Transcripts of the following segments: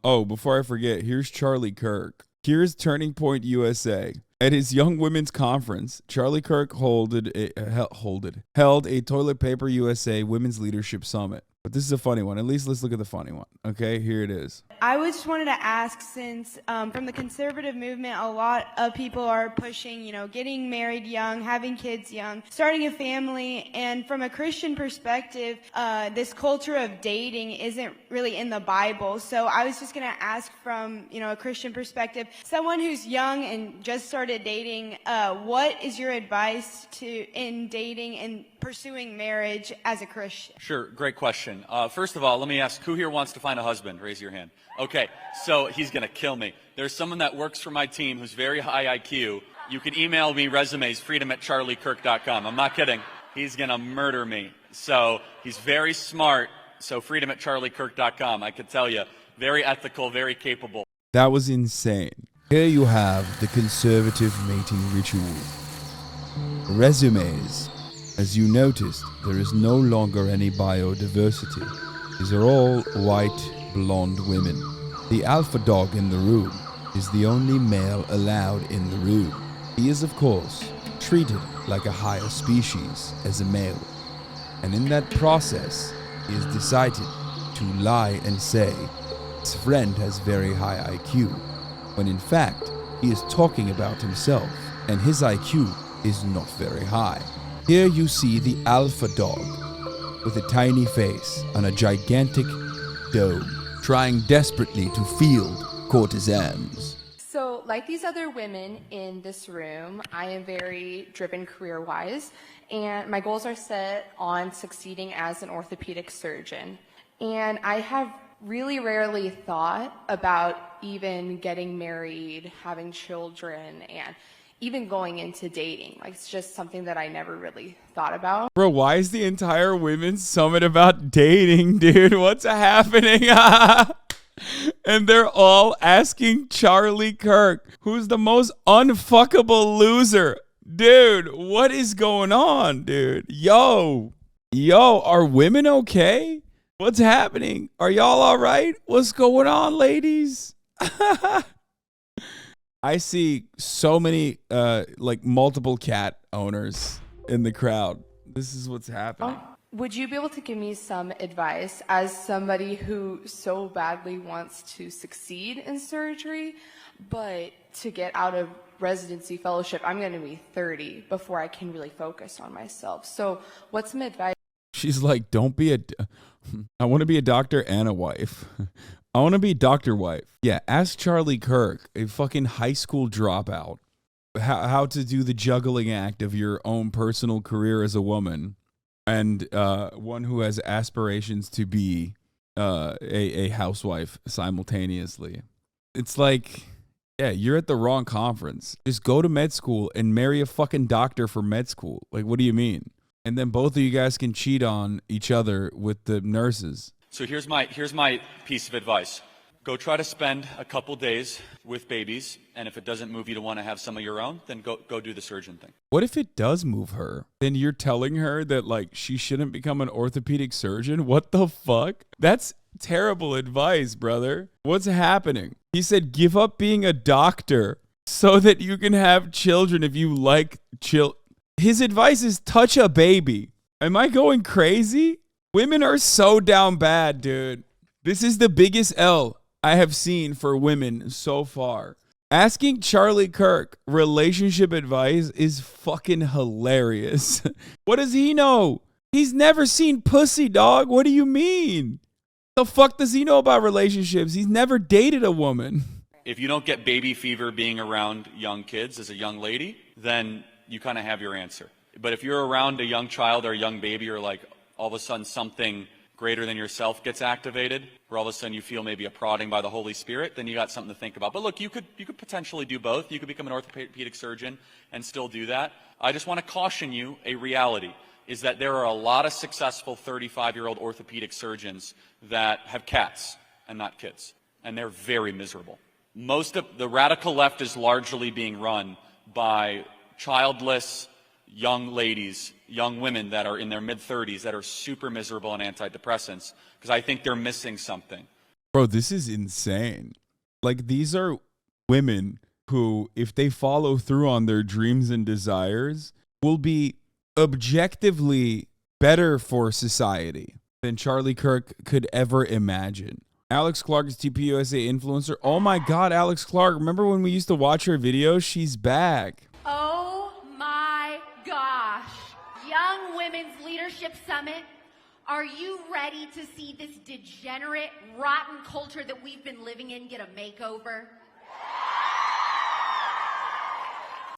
Oh, before I forget, here's Charlie Kirk. Here's Turning Point USA. At his Young Women's Conference, Charlie Kirk held a Toilet Paper USA Women's Leadership Summit. But this is a funny one. At least let's look at the funny one. Okay, here it is. I just wanted to ask, since from the conservative movement, a lot of people are pushing, getting married young, having kids young, starting a family, and from a Christian perspective, this culture of dating isn't really in the Bible. So I was just going to ask from, a Christian perspective, someone who's young and just started dating, what is your advice in dating and pursuing marriage as a Christian? Sure, great question. First of all, let me ask, who here wants to find a husband? Raise your hand. Okay, so he's going to kill me. There's someone that works for my team who's very high IQ. You can email me resumes, freedom@charliekirk.com. I'm not kidding. He's going to murder me. So he's very smart, so freedom@charliekirk.com. I could tell you, very ethical, very capable. That was insane. Here you have the conservative mating ritual. Resumes. As you noticed, there is no longer any biodiversity. These are all white, blonde women. The alpha dog in the room is the only male allowed in the room. He is, of course, treated like a higher species as a male. And in that process, he has decided to lie and say his friend has very high IQ, when in fact, he is talking about himself, and his IQ is not very high. Here you see the alpha dog with a tiny face on a gigantic dome, trying desperately to field courtesans. So, like these other women in this room, I am very driven career-wise, and my goals are set on succeeding as an orthopedic surgeon. And I have really rarely thought about even getting married, having children, and even going into dating. Like, it's just something that I never really thought about. Bro, why is the entire women's summit about dating, dude? What's happening? And they're all asking Charlie Kirk, who's the most unfuckable loser. Dude, what is going on, dude? Yo, are women okay? What's happening? Are y'all all right? What's going on, ladies? I see so many, multiple cat owners in the crowd. This is what's happening. Would you be able to give me some advice as somebody who so badly wants to succeed in surgery, but to get out of residency fellowship, I'm going to be 30 before I can really focus on myself. So what's some advice? She's like, I want to be a doctor and a wife. I want to be Dr. Wife. Yeah, ask Charlie Kirk, a fucking high school dropout, how to do the juggling act of your own personal career as a woman and one who has aspirations to be a housewife simultaneously. It's like, yeah, you're at the wrong conference. Just go to med school and marry a fucking doctor for med school. Like, what do you mean? And then both of you guys can cheat on each other with the nurses. So here's my piece of advice. Go try to spend a couple days with babies, and if it doesn't move you to want to have some of your own, then go do the surgeon thing. What if it does move her? Then you're telling her that, like, she shouldn't become an orthopedic surgeon? What the fuck? That's terrible advice, brother. What's happening? He said give up being a doctor so that you can have children if you like His advice is touch a baby. Am I going crazy? Women are so down bad, dude. This is the biggest L I have seen for women so far. Asking Charlie Kirk relationship advice is fucking hilarious. What does he know? He's never seen pussy, dog. What do you mean? The fuck does he know about relationships? He's never dated a woman. If you don't get baby fever being around young kids as a young lady, then you kind of have your answer. But if you're around a young child or a young baby, or like all of a sudden something greater than yourself gets activated, or all of a sudden you feel maybe a prodding by the Holy Spirit, then you got something to think about. But look, you could potentially do both. You could become an orthopedic surgeon and still do that. I just want to caution you, a reality is that there are a lot of successful 35-year-old orthopedic surgeons that have cats and not kids, and they're very miserable. Most of the radical left is largely being run by childless young ladies, young women that are in their mid-30s that are super miserable on antidepressants, because I think they're missing something. Bro, this is insane. Like, these are women who, if they follow through on their dreams and desires, will be objectively better for society than Charlie Kirk could ever imagine. Alex Clark is TPUSA influencer. Oh my God, Alex Clark. Remember when we used to watch her videos? She's back. Oh my gosh. Young Women's Leadership Summit. Are you ready to see this degenerate, rotten culture that we've been living in get a makeover?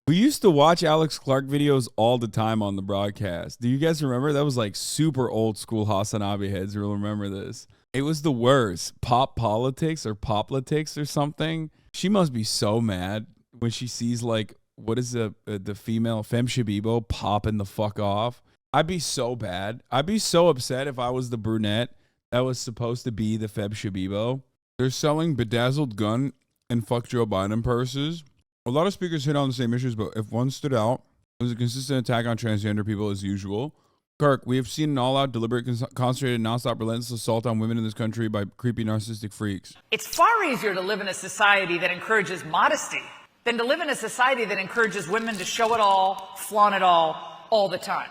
We used to watch Alex Clark videos all the time on the broadcast. Do you guys remember? That was like super old school HasanAbi heads will remember this. It was the worst. Pop politics or poplitics or something. She must be so mad when she sees like, what is the female Femme Shabibo popping the fuck off. I'd be so bad. I'd be so upset if I was the brunette that was supposed to be the Femme Shabibo. They're selling bedazzled gun and fuck Joe Biden purses. A lot of speakers hit on the same issues, but if one stood out, it was a consistent attack on transgender people as usual. Kirk, we have seen an all-out, deliberate, concentrated, nonstop, relentless assault on women in this country by creepy, narcissistic freaks. It's far easier to live in a society that encourages modesty than to live in a society that encourages women to show it all, flaunt it all the time.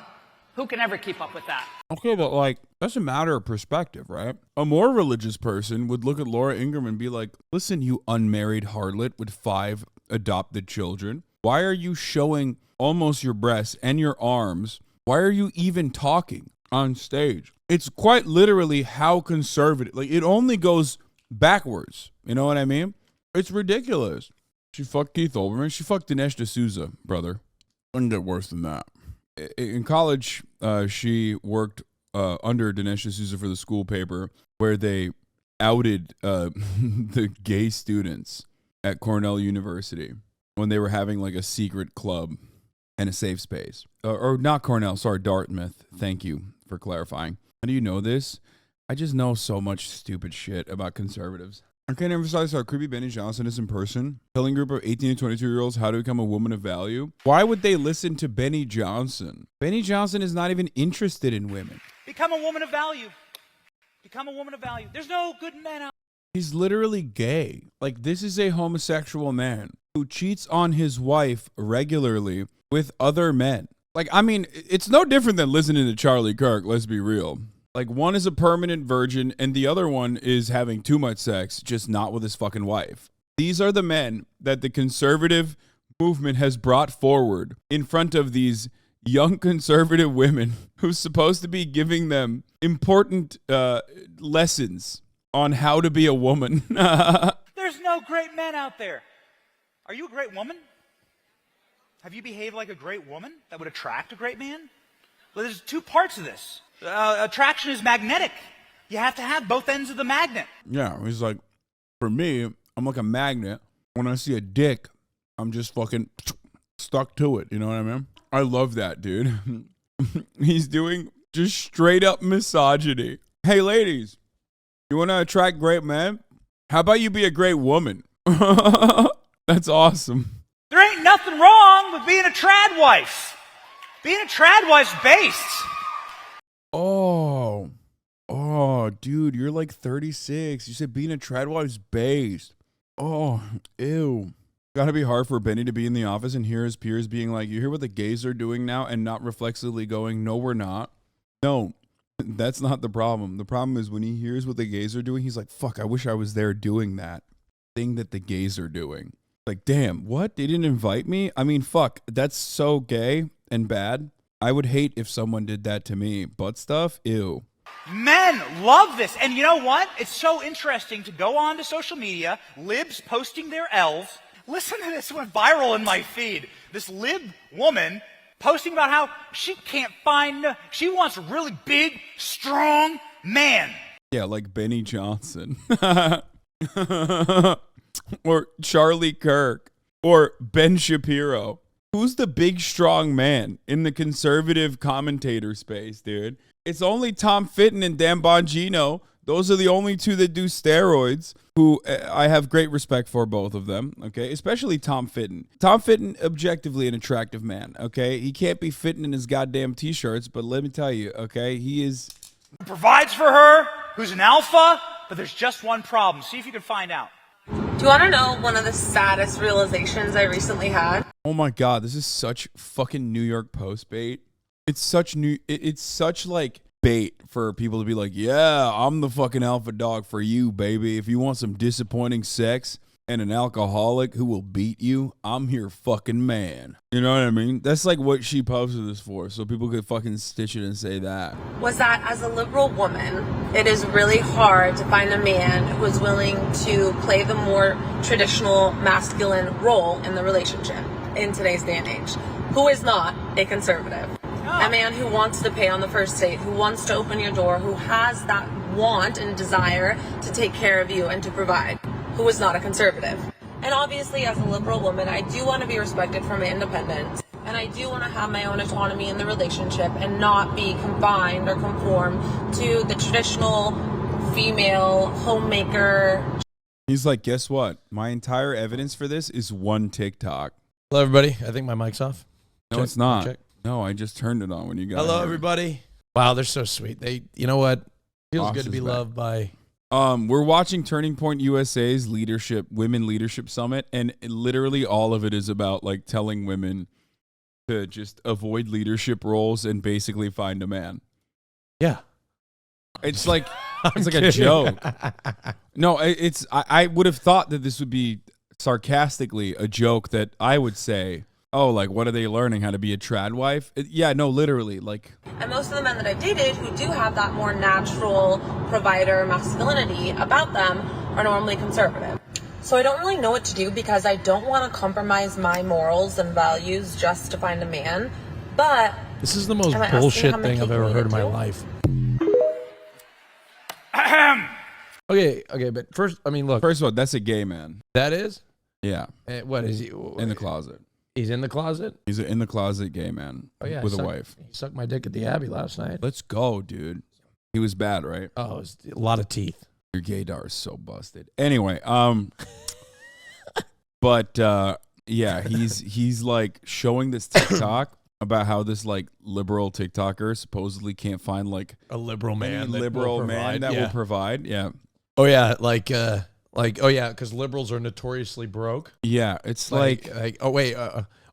Who can ever keep up with that? Okay, but like, that's a matter of perspective, right? A more religious person would look at Laura Ingraham and be like, listen, you unmarried harlot with 5 adopted children. Why are you showing almost your breasts and your arms? Why are you even talking on stage? It's quite literally how conservative, like it only goes backwards. You know what I mean? It's ridiculous. She fucked Keith Olbermann. She fucked Dinesh D'Souza, brother. Doesn't get worse than that. In college, she worked under Dinesh D'Souza for the school paper where they outed the gay students at Cornell University when they were having like a secret club and a safe space. Or not Cornell, sorry, Dartmouth. Thank you for clarifying. How do you know this? I just know so much stupid shit about conservatives. I can't emphasize how creepy Benny Johnson is in person. Telling a group of 18 to 22-year-olds how to become a woman of value. Why would they listen to Benny Johnson? Benny Johnson is not even interested in women. Become a woman of value. Become a woman of value. There's no good men out. He's literally gay. Like, this is a homosexual man who cheats on his wife regularly with other men. Like, I mean, it's no different than listening to Charlie Kirk, let's be real. Like, one is a permanent virgin and the other one is having too much sex, just not with his fucking wife. These are the men that the conservative movement has brought forward in front of these young conservative women who's supposed to be giving them important lessons on how to be a woman. There's no great men out there. Are you a great woman? Have you behaved like a great woman that would attract a great man? Well, there's 2 parts of this. Attraction is magnetic. You have to have both ends of the magnet. Yeah, he's like, for me, I'm like a magnet. When I see a dick, I'm just fucking stuck to it. You know what I mean? I love that, dude. He's doing just straight up misogyny. Hey, ladies, you want to attract great men? How about you be a great woman? That's awesome. There ain't nothing wrong with being a trad wife. Being a trad wife's based. Oh, dude, you're like 36. You said being a trad wife's based. Oh, ew. Gotta be hard for Benny to be in the office and hear his peers being like, you hear what the gays are doing now, and not reflexively going, no, we're not. No, that's not the problem. The problem is when he hears what the gays are doing, he's like, fuck, I wish I was there doing that thing that the gays are doing. Like, damn, what? They didn't invite me? I mean, fuck, that's so gay and bad. I would hate if someone did that to me. Butt stuff? Ew. Men love this. And you know what? It's so interesting to go on to social media, libs posting their L's. Listen to this, went viral in my feed. This lib woman posting about how she can't find, she wants a really big, strong man. Yeah, like Benny Johnson. Or Charlie Kirk. Or Ben Shapiro. Who's the big, strong man in the conservative commentator space, dude? It's only Tom Fitton and Dan Bongino. Those are the only 2 that do steroids, who I have great respect for, both of them, okay? Especially Tom Fitton. Tom Fitton, objectively an attractive man, okay? He can't be fitting in his goddamn T-shirts, but let me tell you, okay? He is... Provides for her, who's an alpha, but there's just one problem. See if you can find out. Do you want to know one of the saddest realizations I recently had? Oh my God, this is such fucking New York Post bait. It's such like bait for people to be like, yeah, I'm the fucking alpha dog for you, baby. If you want some disappointing sex and an alcoholic who will beat you, I'm your fucking man. You know what I mean? That's like what she posted this for, so people could fucking stitch it and say that. Was that as a liberal woman, it is really hard to find a man who is willing to play the more traditional masculine role in the relationship in today's day and age, who is not a conservative. A man who wants to pay on the first date, who wants to open your door, who has that want and desire to take care of you and to provide, who is not a conservative. And obviously, as a liberal woman, I do want to be respected for my independence. And I do want to have my own autonomy in the relationship and not be confined or conform to the traditional female homemaker. He's like, guess what? My entire evidence for this is one TikTok. Hello, everybody. I think my mic's off. No, Check, it's not. check. No, I just turned it on when you got Hello, here. everybody. Wow, they're so sweet. You know what? Feels good to Austin's be back. loved by. We're watching Turning Point USA's women leadership summit, and literally all of it is about like telling women to just avoid leadership roles and basically find a man. Yeah. It's like I'm a kidding. joke. No, I would have thought that this would be sarcastically a joke that I would say, oh, like, what are they learning? How to be a trad wife? Yeah, no, literally, like. And most of the men that I've dated who do have that more natural provider masculinity about them are normally conservative. So I don't really know what to do because I don't want to compromise my morals and values just to find a man. But This is the most am I asking bullshit how my thing I've cake ever and heard eat in my it too? life. Ahem. Okay, but first, I mean, look, First of all, that's a gay man. that is? Yeah, What is he? in the closet. He's in the closet? He's an in the closet gay man Oh, yeah. with he a sucked- wife. He sucked my dick at the Abbey last night. Let's go, dude. He was bad, right? Oh, it's a lot of teeth. Your gaydar is so busted. Anyway, but yeah, he's like showing this TikTok about how this like liberal TikToker supposedly can't find like A liberal any man. that liberal will man provide, that yeah. will provide. Yeah, Oh, yeah. Oh, yeah, because liberals are notoriously broke. yeah. It's like Oh, wait.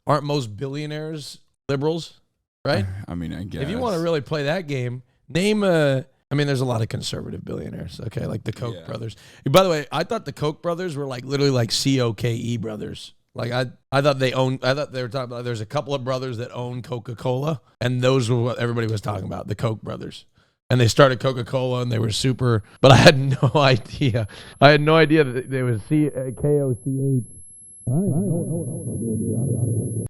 Aren't most billionaires liberals? Right? I mean, I guess If you want to really play that game, name I mean, there's a lot of conservative billionaires, okay, like the Koch Yeah. brothers. By the way, I thought the Koch brothers were like literally like COKE brothers. Like I thought they were talking about, there's a couple of brothers that own Coca-Cola, and those were what everybody was talking about, the Koch brothers. And they started Coca-Cola, and they were super, but I had no idea. I had no idea that they was KOCH.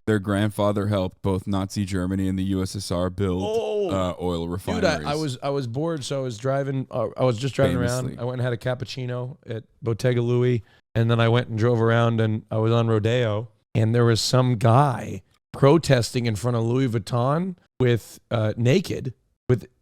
their grandfather helped both Nazi Germany and the USSR build oil Dude, refineries. I was bored, so I was driving. I was just driving around. Famously. I went and had a cappuccino at Bottega Louie, and then I went and drove around, and I was on Rodeo, and there was some guy protesting in front of Louis Vuitton with naked,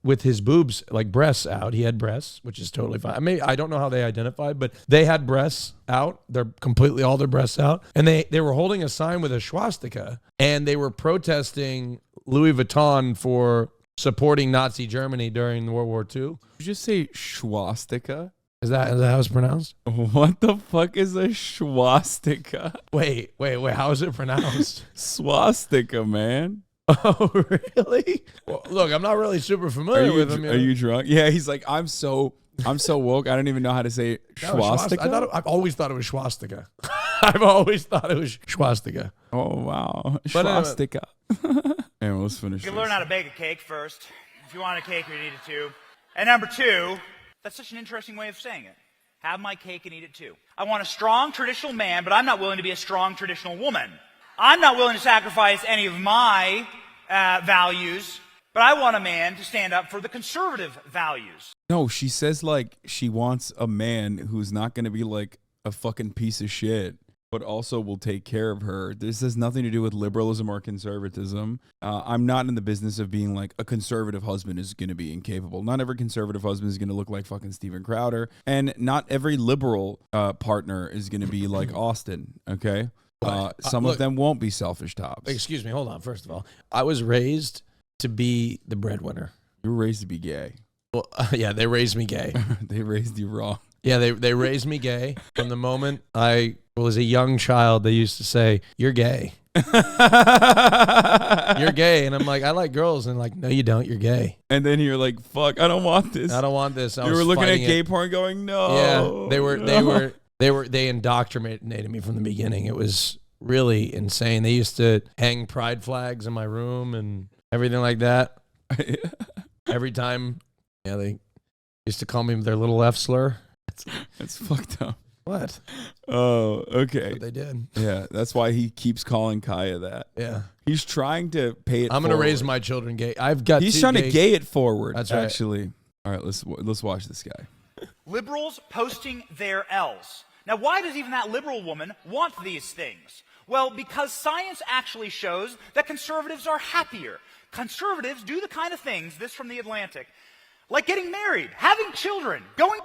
with his boobs, like breasts out. He had breasts, which is totally fine. I mean, I don't know how they identified, but they had breasts out. They're completely all their breasts out, and they were holding a sign with a swastika, and they were protesting Louis Vuitton for supporting Nazi Germany during World War II. Did you just say swastika? Is that how it's pronounced? What the fuck is a swastika? Wait. How is it pronounced? Swastika, man. Oh, really? Well, look, I'm not really super familiar with him. Are you drunk? Yeah, he's like, I'm so woke. I don't even know how to say swastika. I've always thought it was swastika. I've always thought it was swastika. Oh wow, But, swastika. Anyway, let's finish. You can this. learn how to bake a cake first. If you want a cake, you need it too. And number two, that's such an interesting way of saying it. Have my cake and eat it too. I want a strong traditional man, but I'm not willing to be a strong traditional woman. I'm not willing to sacrifice any of my values, but I want a man to stand up for the conservative values. No, she says like she wants a man who's not going to be like a fucking piece of shit, but also will take care of her. This has nothing to do with liberalism or conservatism. I'm not in the business of being like a conservative husband is going to be incapable. Not every conservative husband is going to look like fucking Steven Crowder, and not every liberal partner is going to be like Austin. Okay. Some look, of them won't be selfish tops. Excuse me, hold on. First of all, I was raised to be the breadwinner. You were raised to be gay. Well, yeah, they raised me gay. They raised you wrong. Yeah, they raised me gay. From the moment I was a young child, they used to say, "You're gay." You're gay. And I'm like, I like girls. And like, no, you don't. You're gay. And then you're like, fuck, I don't want this. I don't want this. You were looking at gay porn going, no. Yeah, they indoctrinated me from the beginning. It was really insane. They used to hang pride flags in my room and everything like that. Every time, yeah, they used to call me their little F slur. That's fucked up. What? Oh, okay. That's what they did. Yeah, that's why he keeps calling Kaya that. Yeah. He's trying to pay it I'm going to raise my children gay. He's trying to gay it forward. That's right. Actually. All right, let's watch this guy. Liberals posting their L's. Now, why does even that liberal woman want these things? Well, because science actually shows that conservatives are happier. Conservatives do the kind of things, this from The Atlantic, like getting married, having children, going...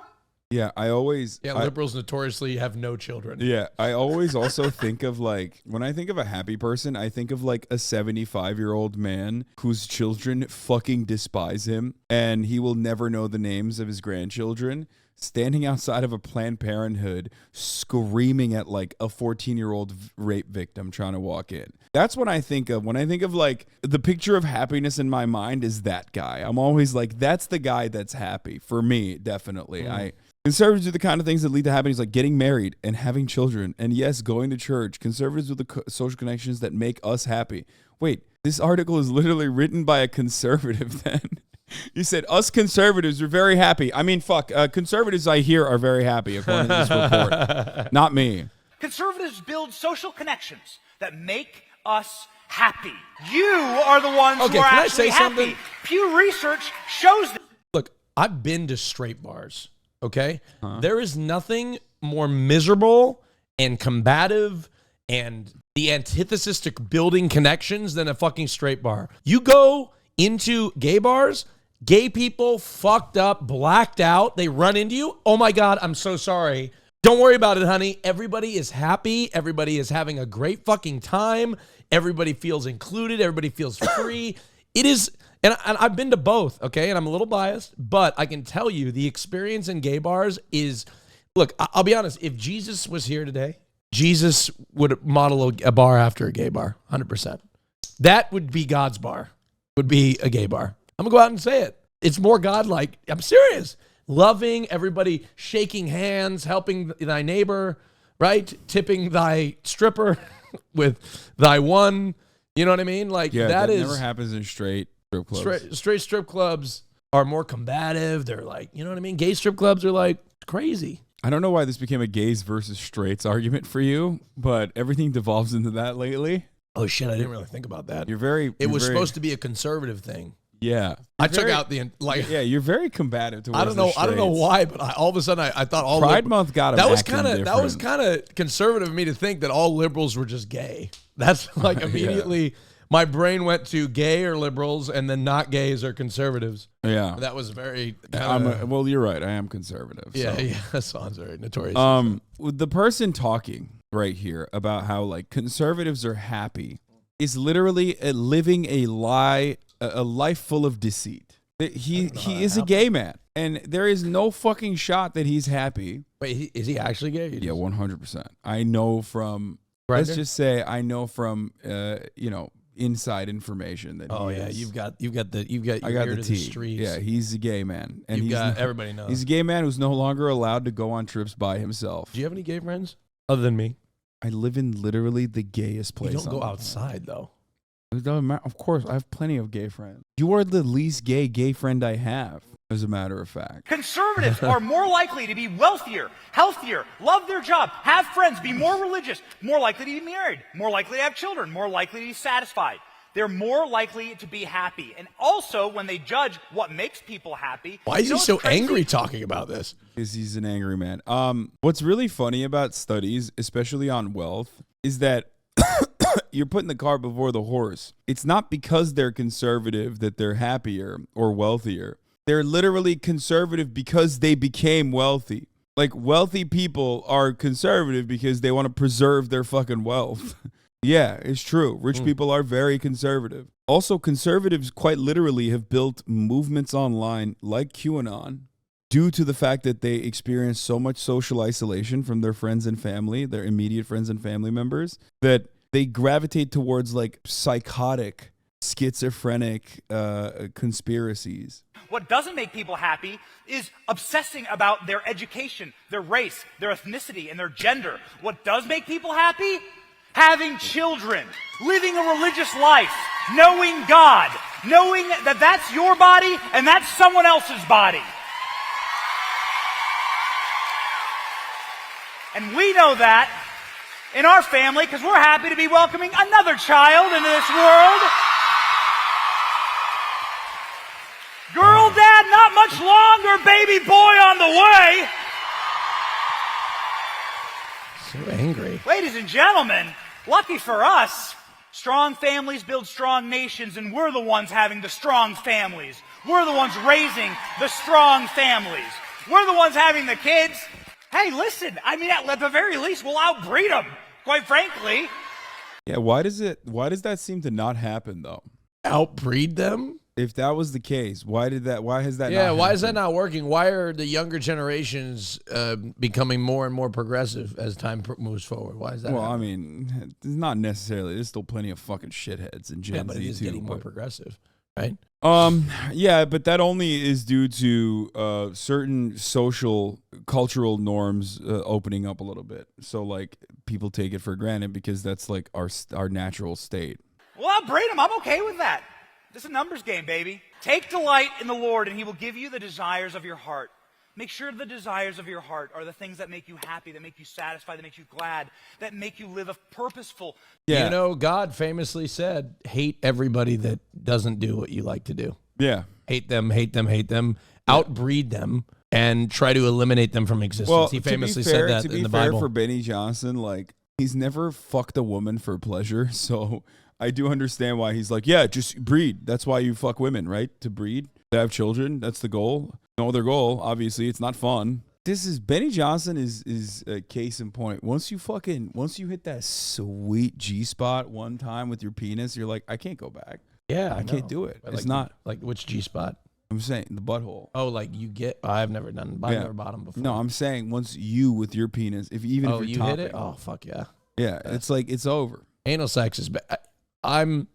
Yeah, liberals notoriously have no children. Yeah, I always also think of like, when I think of a happy person, I think of like a 75-year-old man whose children fucking despise him and he will never know the names of his grandchildren, standing outside of a Planned Parenthood screaming at like a 14-year-old rape victim trying to walk in. That's what I think of. When I think of like the picture of happiness in my mind is that guy. I'm always like, that's the guy that's happy. For me, definitely. Conservatives do the kind of things that lead to happiness, like getting married and having children. And yes, going to church. Conservatives with the social connections that make us happy. Wait, this article is literally written by a conservative then. You said, us conservatives are very happy. I mean, fuck. Conservatives, I hear, are very happy, according to this report. Not me. Conservatives build social connections that make us happy. You are the ones who are actually happy. Something? Pew Research shows that. Look, I've been to straight bars. Okay? There is nothing more miserable and combative and the antithesis to building connections than a fucking straight bar. You go into gay bars, gay people fucked up, blacked out, they run into you. Oh my God, I'm so sorry. Don't worry about it, honey. Everybody is happy. Everybody is having a great fucking time. Everybody feels included. Everybody feels free. It is... And I've been to both, okay? And I'm a little biased, but I can tell you the experience in gay bars is, look, I'll be honest. If Jesus was here today, Jesus would model a bar after a gay bar, 100%. That would be God's bar, would be a gay bar. I'm going to go out and say it. It's more God-like. I'm serious. Loving everybody, shaking hands, helping thy neighbor, right? Tipping thy stripper with thy one. You know what I mean? Like, yeah, that is... never happens in straight strip clubs. Straight strip clubs are more combative. They're like, you know what I mean? Gay strip clubs are like crazy. I don't know why this became a gays versus straights argument for you, but everything devolves into that lately. Oh shit, I didn't really think about that. It was supposed to be a conservative thing. Yeah. I took out the like. Yeah, you're very combative towards I don't know why, but all of a sudden I thought all Pride Month got him. That was kind of conservative of me to think that all liberals were just gay. That's like immediately. My brain went to gay or liberals, and then not gays or conservatives. Yeah, that was very. Well, you're right. I am conservative. Yeah, yeah. That sounds very notorious. The person talking right here about how like conservatives are happy is literally living a lie, a life full of deceit. He is a gay man, and there is no fucking shot that he's happy. Wait, is he actually gay? Yeah, 100%. I know from. Grindr? Let's just say I know from inside information that. Oh yeah, you've got the I got ear the to tea. streets. Yeah, he's a gay man, and everybody knows he's a gay man who's no longer allowed to go on trips by himself. Do you have any gay friends other than me? I live in literally the gayest place. You don't go outside though. It doesn't matter. Of course, I have plenty of gay friends. You are the least gay friend I have, as a matter of fact. Conservatives are more likely to be wealthier, healthier, love their job, have friends, be more religious, more likely to be married, more likely to have children, more likely to be satisfied. They're more likely to be happy. And also, when they judge what makes people happy... Why is he so angry talking about this? Because he's an angry man. What's really funny about studies, especially on wealth, is that you're putting the cart before the horse. It's not because they're conservative that they're happier or wealthier. They're literally conservative because they became wealthy. Like, wealthy people are conservative because they want to preserve their fucking wealth. Yeah, it's true. Rich people are very conservative. Also, conservatives quite literally have built movements online like QAnon due to the fact that they experience so much social isolation from their friends and family, their immediate friends and family members, that they gravitate towards like psychotic, schizophrenic conspiracies. What doesn't make people happy is obsessing about their education, their race, their ethnicity, and their gender. What does make people happy? Having children, living a religious life, knowing God, knowing that that's your body and that's someone else's body. And we know that in our family because we're happy to be welcoming another child into this world. Girl dad, not much longer, baby boy on the way. So angry. Ladies and gentlemen, lucky for us, strong families build strong nations, and we're the ones having the strong families. We're the ones raising the strong families. We're the ones having the kids. Hey, listen, I mean, at the very least, we'll outbreed them, quite frankly. Yeah, why does that seem to not happen though? Outbreed them? If that was the case, why has that Yeah, not why is that happened? not working? Why are the younger generations becoming more and more progressive as time moves forward? Why is that? Well, happening? I mean, it's not necessarily. There's still plenty of fucking shitheads in Gen Yeah, but it Z is too. getting more but- progressive, right? Yeah, but that only is due to certain social, cultural norms opening up a little bit. So, like, people take it for granted because that's like our natural state. Well, outbreed them. I'm okay with that. This is a numbers game, baby. Take delight in the Lord, and he will give you the desires of your heart. Make sure the desires of your heart are the things that make you happy, that make you satisfied, that make you glad, that make you live a purposeful. Yeah, You know, God famously said, hate everybody that doesn't do what you like to do. yeah. Hate them, hate them, hate them, outbreed them, and try to eliminate them from existence. Well, He to be famously fair, said that to be in the fair Bible. for Benny Johnson, like, he's never fucked a woman for pleasure, so I do understand why he's like, yeah, just breed. That's why you fuck women, right? To breed, to have children. That's the goal. No other goal. Obviously, it's not fun. Benny Johnson is a case in point. Once you hit that sweet G spot one time with your penis, you're like, I can't go back. Yeah, I can't do it. But It's like, not. like which G spot? I'm saying the butthole. Oh, like you get. I've never done. I've Yeah. never bottom before. No, I'm saying once you with your penis, if Oh, you're you topping, hit it. Oh, fuck yeah. yeah, it's like it's over. Anal sex is. I'm.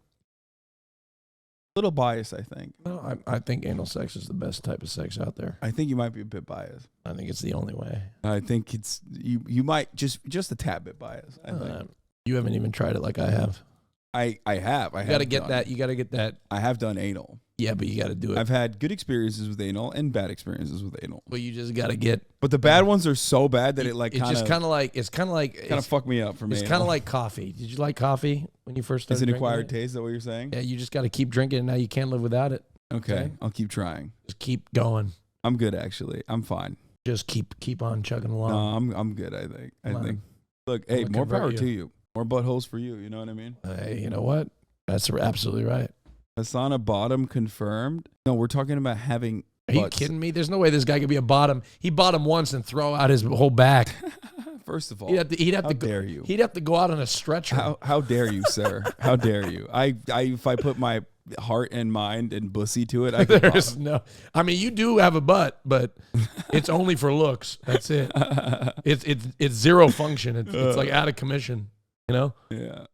Little biased, I think. No, I think anal sex is the best type of sex out there. I think you might be a bit biased. I think it's the only way. I think it's you might just a tad bit biased. I think. You haven't even tried it like I have. I have. You got to get that. You got to get that. I have done anal. Yeah, but you got to do it. I've had good experiences with anal and bad experiences with anal. But you just got to get. But the bad ones are so bad that it like It's just kind of like. It's kind of like. kind of fucked me up for me. It's kind of like coffee. Did you like coffee when you first started? It's an drinking acquired it? taste. Is that what you're saying? Yeah, you just got to keep drinking, and now you can't live without it. Okay, I'll keep trying. Just keep going. I'm good actually. I'm fine. Just keep on chugging along. No, I'm good. I think. Come on. Look, hey, gonna more convert power you. to you. More buttholes for you. You know what I mean? Hey, you know what? That's absolutely right. Hasana bottom confirmed. No, we're talking about having. Are you butts. kidding me? There's no way this guy could be a bottom. He bottom once and throw out his whole back. First of all, He'd have how to dare you? He'd have to go out on a stretcher. How dare you, sir? How dare you? If I put my heart and mind and bussy to it, I could There's bottom. no. I mean, you do have a butt, but it's only for looks. That's it. It's zero function. It's like out of commission. You know. Yeah.